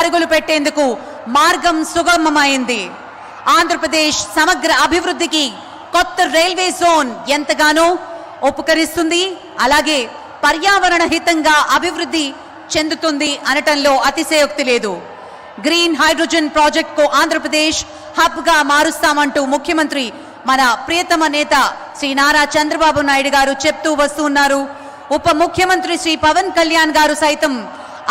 అడుగులు పెట్టేందుకు మార్గం సుగమమైంది. ఆంధ్రప్రదేశ్ సమగ్ర అభివృద్ధికి కొత్త రైల్వే జోన్ ఎంతగానో ఉపకరిస్తుంది. అలాగే పర్యావరణ హితంగా అభివృద్ధి చెందుతుంది అనటంలో అతిశయోక్తి లేదు. గ్రీన్ హైడ్రోజన్ ప్రాజెక్ట్ కు ఆంధ్రప్రదేశ్ హబ్ గా మారుస్తామంటూ ముఖ్యమంత్రి మన ప్రియతమ నేత శ్రీ నారా చంద్రబాబు నాయుడు గారు చెప్తూ వస్తున్నారు. ఉప ముఖ్యమంత్రి శ్రీ పవన్ కళ్యాణ్ గారు సైతం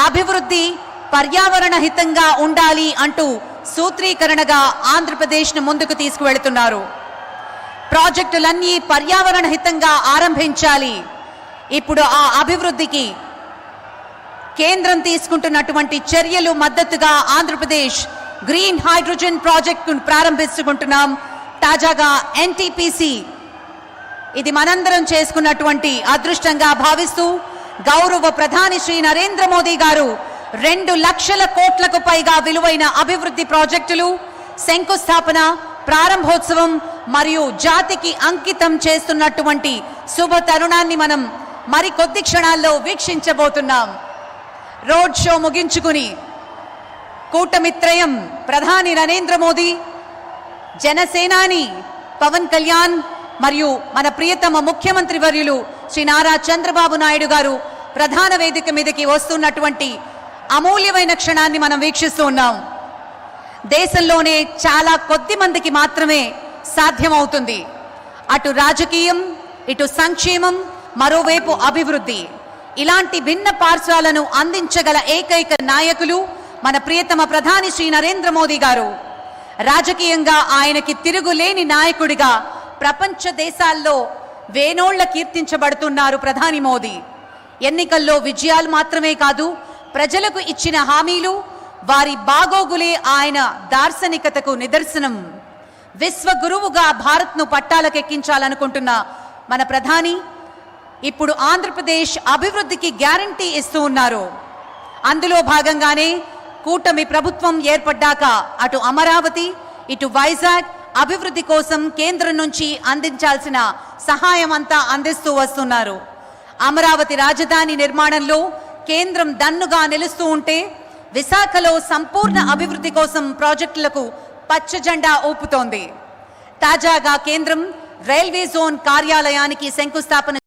అభివృద్ధి పర్యావరణ హితంగా ఉండాలి అంటూ సూత్రీకరణగా ఆంధ్రప్రదేశ్ ను ముందుకు తీసుకువెళుతున్నారు. ప్రాజెక్టులన్నీ పర్యావరణ హితంగా ఆరంభించాలి. ఇప్పుడు ఆ అభివృద్ధికి కేంద్రం తీసుకుంటున్నటువంటి చర్యలు మద్దతుగా ఆంధ్రప్రదేశ్ గ్రీన్ హైడ్రోజన్ ప్రాజెక్టును ప్రారంభించుకుంటున్నాం. తాజాగా ఎన్టీపీసీ ఇది మనందరం చేసుకున్నటువంటి అదృష్టంగా భావిస్తూ గౌరవ ప్రధాని శ్రీ నరేంద్ర మోదీ గారు 2 లక్షల కోట్లకు పైగా విలువైన అభివృద్ధి ప్రాజెక్టులు శంకుస్థాపన, ప్రారంభోత్సవం మరియు జాతికి అంకితం చేస్తున్నటువంటి శుభ తరుణాన్ని మనం మరికొద్ది క్షణాల్లో వీక్షించబోతున్నాం. రోడ్ షో ముగించుకుని కూటమిత్రయం ప్రధాని నరేంద్ర మోదీ, జనసేనాని పవన్ కళ్యాణ్ మరియు మన ప్రియతమ ముఖ్యమంత్రి వర్యులు శ్రీ నారా చంద్రబాబు నాయుడు గారు ప్రధాన వేదిక మీదకి వస్తున్నటువంటి అమూల్యమైన క్షణాన్ని మనం వీక్షిస్తూ ఉన్నాం. దేశంలోనే చాలా కొద్ది మందికి మాత్రమే సాధ్యమవుతుంది అటు రాజకీయం, ఇటు సంక్షేమం, మరోవైపు అభివృద్ధి. ఇలాంటి భిన్న పార్శ్వాలను అందించగల ఏకైక నాయకులు మన ప్రియతమ ప్రధాని శ్రీ నరేంద్ర మోదీ గారు. రాజకీయంగా ఆయనకి తిరుగులేని నాయకుడిగా ప్రపంచ దేశాల్లో వేనోళ్ల కీర్తించబడుతున్నారు ప్రధాని మోదీ. ఎన్నికల్లో విజయాలు మాత్రమే కాదు, ప్రజలకు ఇచ్చిన హామీలు, వారి బాగోగులే ఆయన దార్శనికతకు నిదర్శనం. విశ్వగురువుగా భారత్ను పట్టాలకెక్కించాలనుకుంటున్న మన ప్రధాని ఇప్పుడు ఆంధ్రప్రదేశ్ అభివృద్ధికి గ్యారంటీ ఇస్తూ ఉన్నారు. అందులో భాగంగానే కూటమి ప్రభుత్వం ఏర్పడ్డాక అటు అమరావతి, ఇటు వైజాగ్ అభివృద్ధి కోసం కేంద్రం నుంచి అందించాల్సిన సహాయం అంతా అందిస్తూ వస్తున్నారు. అమరావతి రాజధాని నిర్మాణంలో కేంద్రం దన్నుగా నిలుస్తూ ఉంటే, విశాఖలో సంపూర్ణ అభివృద్ధి కోసం ప్రాజెక్టులకు పచ్చ జెండా ఊపుతోంది. తాజాగా కేంద్రం రైల్వే జోన్ కార్యాలయానికి శంకుస్థాపన